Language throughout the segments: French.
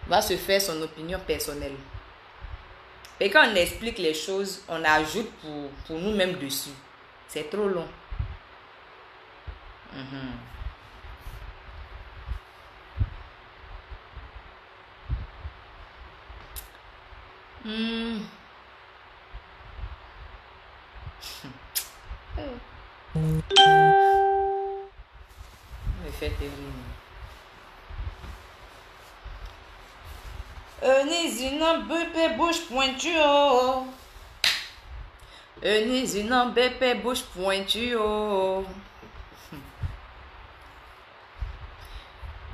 va se faire son opinion personnelle. Et quand on explique les choses, on ajoute pour nous-mêmes dessus. C'est trop long. Me fait terrible. Eunice bébé bouche pointue. Eunice bébé bouche pointue.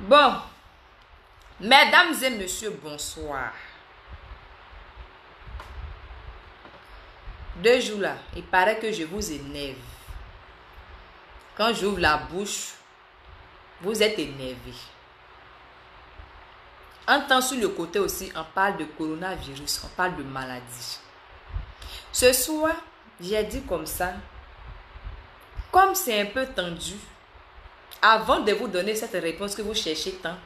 Bon, mesdames et messieurs, bonsoir. 2 jours là, il paraît que je vous énerve. Quand j'ouvre la bouche, vous êtes énervé. En temps sur le côté aussi, on parle de coronavirus, on parle de maladie. Ce soir, j'ai dit comme ça, comme c'est un peu tendu, avant de vous donner cette réponse que vous cherchez tant,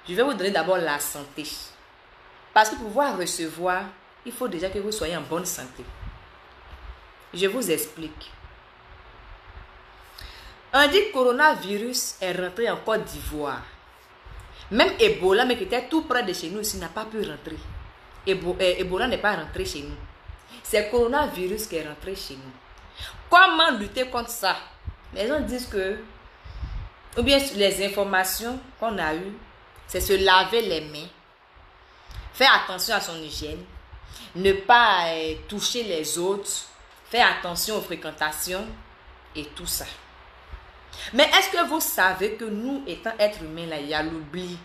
je vais vous donner d'abord la santé. Parce que pour pouvoir recevoir, il faut déjà que vous soyez en bonne santé. Je vous explique. On dit que coronavirus est rentré en Côte d'Ivoire. Même Ebola, mais qui était tout près de chez nous, n'a pas pu rentrer. Ebola n'est pas rentré chez nous. C'est coronavirus qui est rentré chez nous. Comment lutter contre ça? Les gens disent que, ou bien les informations qu'on a eues, c'est se laver les mains, faire attention à son hygiène, ne pas toucher les autres, faire attention aux fréquentations et tout ça. Mais est-ce que vous savez que nous, étant êtres humains, là, il y a l'oubli?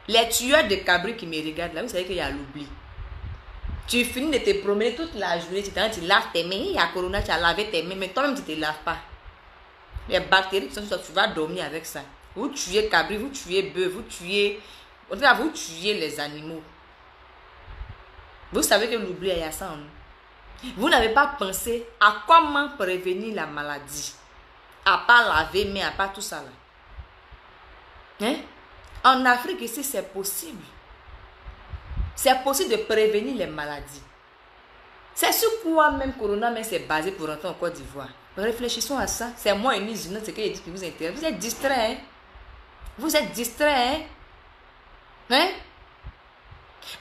Les tueurs de cabri qui me regardent, là, vous savez qu'il y a l'oubli. Tu finis de te promener toute la journée, tu laves tes mains, il y a corona, tu as lavé tes mains, mais toi-même, tu ne te laves pas. Les bactéries qui sont sur toi, tu vas dormir avec ça. Vous tuez cabri, vous tuez bœuf, vous tuez les animaux. Vous savez que l'oubli, il y a ça en nous. Vous n'avez pas pensé à comment prévenir la maladie. À part laver, mais à part tout ça là. Hein? En Afrique ici, c'est possible. C'est possible de prévenir les maladies. C'est sur quoi même Corona mais c'est basé pour rentrer en Côte d'Ivoire. Réfléchissons à ça. C'est moi une usine, c'est que qui vous intéresse. Vous êtes distrait. Hein? Vous êtes distrait. Hein?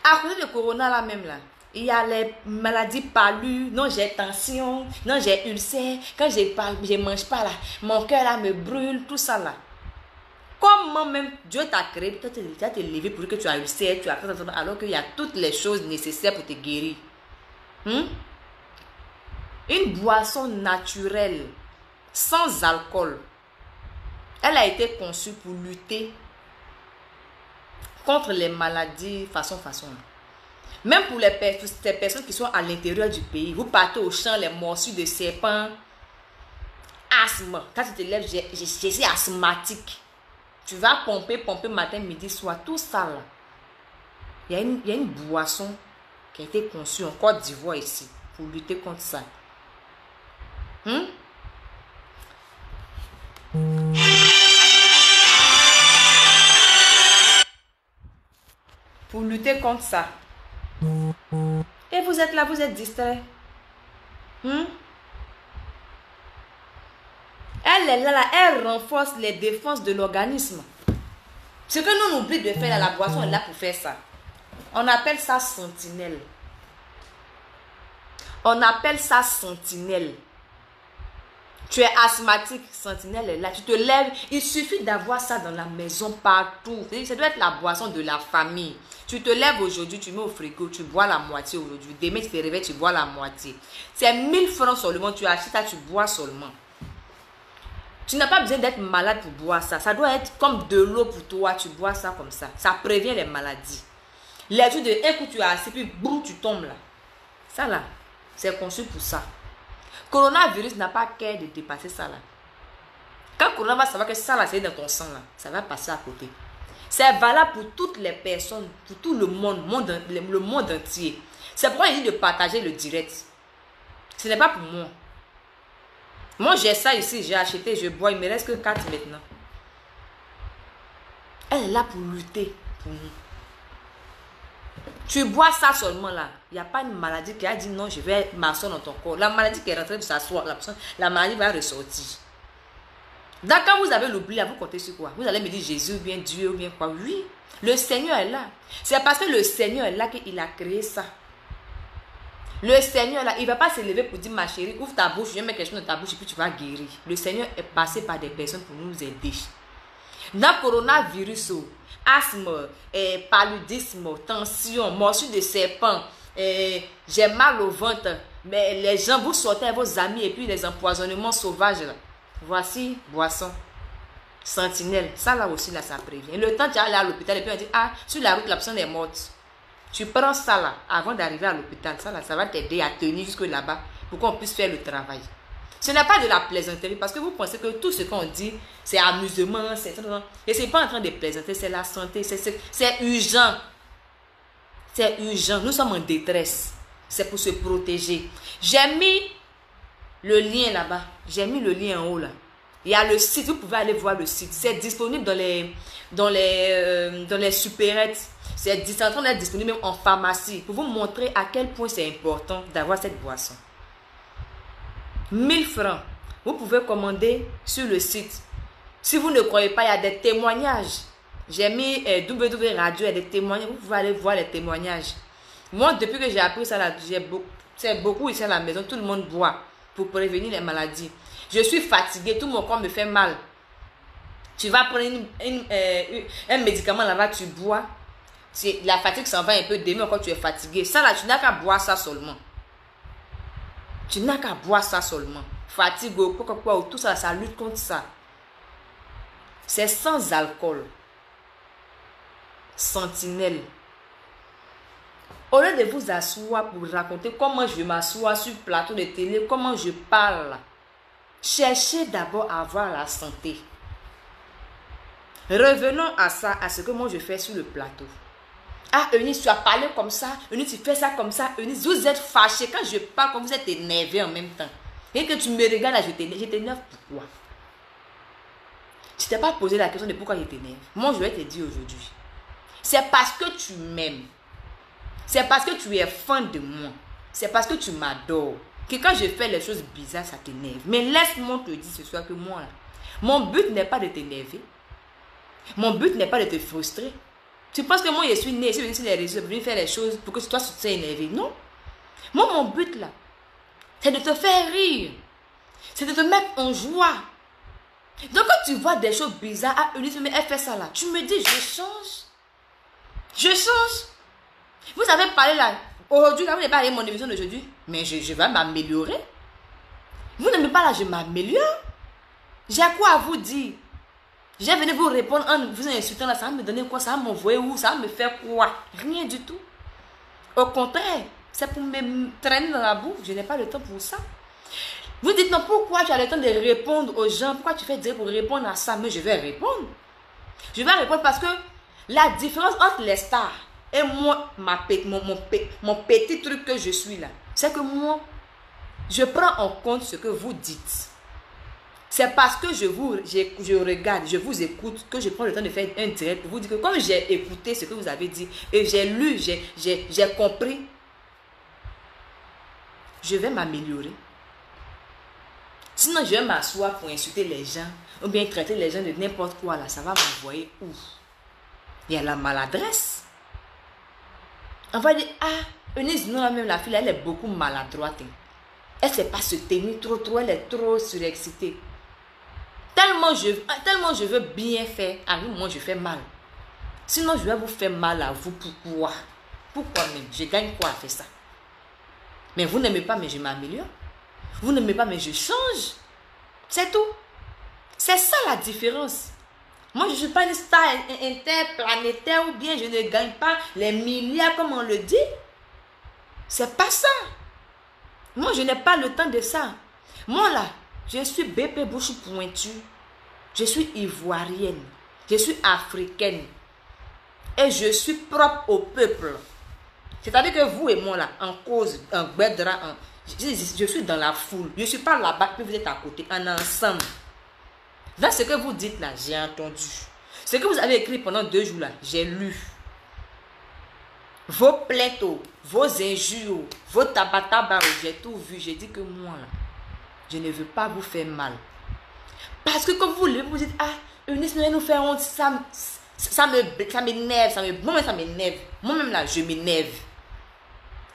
À cause de Corona là même là. Il y a les maladies palues, non j'ai tension, non j'ai ulcère, quand je mange pas là, mon cœur là me brûle, tout ça là. Comment même Dieu t'a créé, tu vas te lever pour que tu as ulcère, tu as alors qu'il y a toutes les choses nécessaires pour te guérir. Une boisson naturelle, sans alcool, elle a été conçue pour lutter contre les maladies façon. Même pour ces personnes qui sont à l'intérieur du pays, vous partez au champ, les morsures de serpents, asthme. Quand tu te lèves, je suis asthmatique. Tu vas pomper matin, midi, soir, tout ça là. Il y a une boisson qui a été conçue en Côte d'Ivoire ici pour lutter contre ça. Pour lutter contre ça. Et vous êtes là, vous êtes distrait. Elle est là, elle renforce les défenses de l'organisme. Ce que nous on oublie de faire, la boisson est là pour faire ça. On appelle ça sentinelle. On appelle ça sentinelle. Tu es asthmatique, sentinelle est là. Tu te lèves, il suffit d'avoir ça dans la maison partout. Ça doit être la boisson de la famille. Tu te lèves aujourd'hui, tu mets au frigo, tu bois la moitié aujourd'hui. Demain, tu te réveilles, tu bois la moitié. C'est 1000 francs seulement, tu achètes ça, tu bois seulement. Tu n'as pas besoin d'être malade pour boire ça. Ça doit être comme de l'eau pour toi, tu bois ça comme ça. Ça prévient les maladies. Les jours de un coup, tu as assez, puis boum, tu tombes là. Ça là, c'est conçu pour ça. Coronavirus n'a pas qu'à de dépasser ça là. Quand Corona va savoir que ça là, c'est dans ton sang là, ça va passer à côté. C'est valable pour toutes les personnes, pour tout le monde entier. C'est pourquoi il dit de partager le direct. Ce n'est pas pour moi. Moi, j'ai ça ici, j'ai acheté, je bois, il me reste que 4 maintenant. Elle est là pour lutter pour nous. Tu bois ça seulement là. Il n'y a pas une maladie qui a dit non, je vais m'asseoir dans ton corps. La maladie qui est rentrée pour s'asseoir, la maladie va ressortir. Donc quand vous avez l'oubli, vous comptez sur quoi? Vous allez me dire Jésus ou bien Dieu ou bien quoi? Oui, le Seigneur est là. C'est parce que le Seigneur est là qu'il a créé ça. Le Seigneur là, il ne va pas se lever pour dire ma chérie, ouvre ta bouche, je vais mettre quelque chose dans ta bouche et puis tu vas guérir. Le Seigneur est passé par des personnes pour nous aider. Dans le coronavirus, asthme, paludisme, tension, morsure de serpent, j'ai mal au ventre, mais les gens, vous sortez avec vos amis et puis les empoisonnements sauvages là. Voici boisson, sentinelle, ça là aussi là ça prévient. Le temps tu es allé à l'hôpital et puis on dit ah sur la route la personne est morte. Tu prends ça là avant d'arriver à l'hôpital, ça là ça va t'aider à tenir jusque là-bas pour qu'on puisse faire le travail. Ce n'est pas de la plaisanterie parce que vous pensez que tout ce qu'on dit c'est amusement, c'est et c'est pas en train de plaisanter, c'est la santé, c'est urgent. C'est urgent, nous sommes en détresse. C'est pour se protéger. J'ai mis le lien là-bas. J'ai mis le lien en haut là. Il y a le site, vous pouvez aller voir le site. C'est disponible dans les supérettes. C'est en train d'être disponible même en pharmacie pour vous montrer à quel point c'est important d'avoir cette boisson. 1000 francs. Vous pouvez commander sur le site. Si vous ne croyez pas, il y a des témoignages. J'ai mis WW Radio, il y a des témoignages. Vous pouvez aller voir les témoignages. Moi, depuis que j'ai appris ça, c'est beaucoup ici à la maison. Tout le monde boit pour prévenir les maladies. Je suis fatiguée, tout mon corps me fait mal. Tu vas prendre un médicament là-bas, tu bois. La fatigue s'en va un peu demain quand tu es fatigué. Ça là, tu n'as qu'à boire ça seulement. Tu n'as qu'à boire ça seulement. Fatigue, quoi, tout ça, ça lutte contre ça. C'est sans alcool. Sentinelle. Au lieu de vous asseoir pour raconter comment je m'assois sur le plateau de télé, comment je parle, cherchez d'abord à avoir la santé. Revenons à ça, à ce que moi je fais sur le plateau. Ah, Eunice, tu as parlé comme ça. Eunice, tu fais ça comme ça. Eunice, vous êtes fâché. Quand je parle, comme vous êtes énervé en même temps. Et que tu me regardes là, je t'énerve. Pourquoi? Tu t'es pas posé la question de pourquoi je t'énerve. Moi, je vais te dire aujourd'hui. C'est parce que tu m'aimes. C'est parce que tu es fan de moi. C'est parce que tu m'adores. Que quand je fais les choses bizarres, ça t'énerve. Mais laisse-moi te dire ce soir que moi, là, mon but n'est pas de t'énerver. Mon but n'est pas de te frustrer. Tu penses que moi, je suis né, je suis venu sur les réseaux, je suis venu faire les choses pour que toi, tu sois énervé. Non. Moi, mon but, là, c'est de te faire rire. C'est de te mettre en joie. Donc, quand tu vois des choses bizarres, ah, Eunice, mais elle fait ça là, tu me dis, je change. Je change. Vous avez parlé là, aujourd'hui, là, vous n'avez pas regardé mon émission d'aujourd'hui, mais je vais m'améliorer. Vous n'aimez pas là, je m'améliore. J'ai quoi à vous dire? J'ai venu vous répondre en vous insultant là, ça va me donner quoi? Ça va m'envoyer où? Ça va me faire quoi? Rien du tout. Au contraire, c'est pour me traîner dans la boue. Je n'ai pas le temps pour ça. Vous dites non, pourquoi tu as le temps de répondre aux gens? Pourquoi tu fais dire pour répondre à ça? Mais je vais répondre. Je vais répondre parce que la différence entre les stars et moi, mon petit truc que je suis là, c'est que moi, je prends en compte ce que vous dites. C'est parce que je regarde, je vous écoute, que je prends le temps de faire un direct pour vous dire que comme j'ai écouté ce que vous avez dit et j'ai lu, j'ai compris, je vais m'améliorer. Sinon, je vais m'asseoir pour insulter les gens ou bien traiter les gens de n'importe quoi là, ça va m'envoyer où? Il y a la maladresse. On va dire, ah, Eunice, non, même la fille, elle est beaucoup maladroite. Elle ne sait pas se tenir trop, elle est trop surexcitée. Tellement je veux bien faire, à moi je fais mal. Sinon, je vais vous faire mal à vous. Pourquoi? Pourquoi même? Je gagne quoi à faire ça? Mais vous n'aimez pas, mais je m'améliore. Vous n'aimez pas, mais je change. C'est tout. C'est ça la différence. Moi, je ne suis pas une star interplanétaire ou bien je ne gagne pas les milliards comme on le dit. C'est pas ça. Moi, je n'ai pas le temps de ça. Moi, là, je suis BP bouche pointue. Je suis ivoirienne. Je suis africaine. Et je suis propre au peuple. C'est-à-dire que vous et moi, là, en cause, en bedra, je suis dans la foule. Je ne suis pas là-bas, puis vous êtes à côté, en ensemble. Dans ce que vous dites là, j'ai entendu. Ce que vous avez écrit pendant 2 jours là, j'ai lu. Vos plaintes, vos injures, vos tabatabas, j'ai tout vu. J'ai dit que moi là, je ne veux pas vous faire mal. Parce que comme vous voulez, vous dites, ah, Eunice nous fait honte, ça m'énerve, moi-même ça m'énerve. Moi-même là, je m'énerve.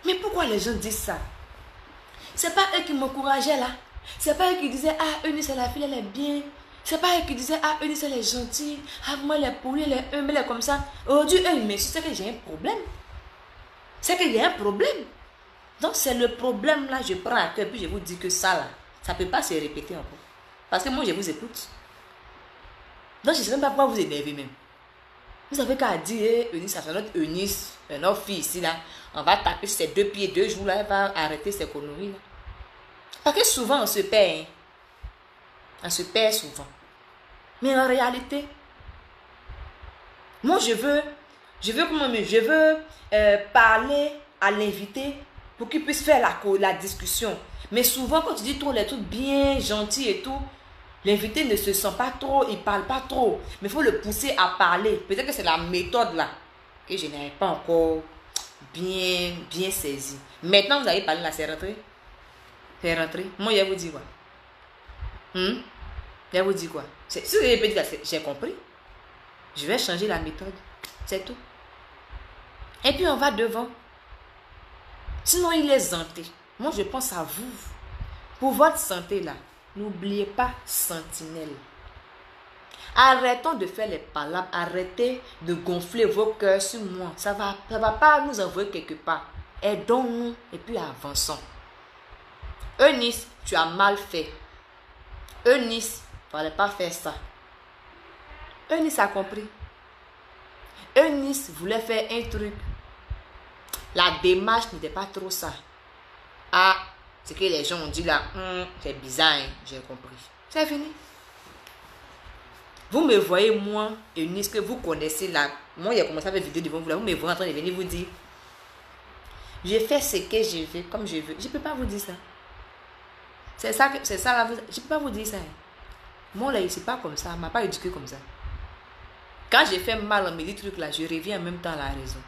Mais pourquoi les gens disent ça? C'est pas eux qui m'encourageaient là. C'est pas eux qui disaient, ah, Eunice, la fille, elle est bien. C'est pas eux qui disaient, ah, Eunice, elle est gentille. Ah, moi, elle est polie, elle est humble, elle est comme ça. Aujourd'hui, eux, ils m'insultent, c'est que j'ai un problème. C'est qu'il y a un problème. Donc, c'est le problème là, je prends à cœur, puis je vous dis que ça là, ça ne peut pas se répéter encore. Parce que moi, je vous écoute. Donc, je ne sais même pas pourquoi vous énervez même. Vous avez qu'à dire, Eunice, ça fait notre Eunice, notre fille ici là, on va taper ses 2 pieds 2 jours là, elle va arrêter ses conneries là. Parce que souvent, on se perd. Hein. On se perd souvent. Mais en réalité, moi, je veux parler à l'invité pour qu'il puisse faire la discussion. Mais souvent, quand tu dis trop les trucs bien gentils et tout, l'invité ne se sent pas trop, il ne parle pas trop. Mais il faut le pousser à parler. Peut-être que c'est la méthode là que je n'avais pas encore bien saisie. Maintenant, vous avez parlé là, c'est rentré. C'est rentré. Moi, je vous dis quoi? Je vous dis quoi? Si vous avez dit là, j'ai compris. Je vais changer la méthode. C'est tout. Et puis, on va devant. Sinon, il est zanté. Moi, je pense à vous. Pour votre santé, là, n'oubliez pas sentinelle. Arrêtons de faire les palabres. Arrêtez de gonfler vos cœurs sur moi. Ça va pas nous envoyer quelque part. Aidons-nous et puis avançons. Eunice, tu as mal fait. Eunice, il ne fallait pas faire ça. Eunice a compris. Eunice voulait faire un truc. La démarche n'était pas trop ça. Ah, ce que les gens ont dit là, c'est bizarre, hein, j'ai compris. C'est fini. Vous me voyez, moi, Eunice, que vous connaissez là. Moi, j'ai commencé à faire une vidéo devant vous là. Vous me voyez en train de venir vous dire. Je fais ce que je veux, comme je veux. Je ne peux pas vous dire ça. C'est ça là. Je ne peux pas vous dire ça. Moi, là, c'est pas comme ça. On ne m'a pas éduqué comme ça. Quand j'ai fait mal en mes trucs là, je reviens en même temps à la raison.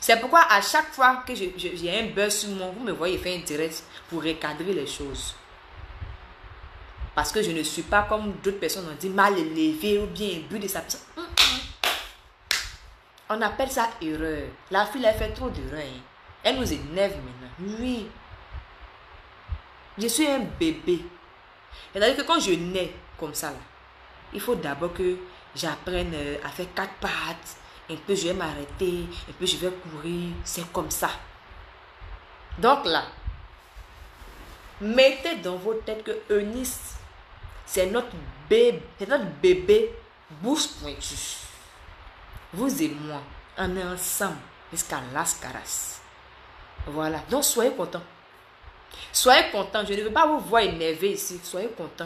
C'est pourquoi à chaque fois que j'ai un buzz sur moi, vous me voyez faire un direct pour recadrer les choses. Parce que je ne suis pas comme d'autres personnes ont dit mal élevé ou bien but de sa personne. On appelle ça erreur. La fille elle fait trop d'erreurs. Hein. Elle nous énerve maintenant. Oui. Je suis un bébé. C'est-à-dire que quand je nais comme ça, là, il faut d'abord que j'apprenne à faire 4 pattes. Un peu je vais m'arrêter, un peu je vais courir. C'est comme ça. Donc là, mettez dans vos têtes que Eunice, c'est notre bébé bouche pointue. Vous et moi, on est ensemble jusqu'à Las Caras. Voilà. Donc soyez contents. Soyez contents. Je ne veux pas vous voir énervé ici. Soyez contents.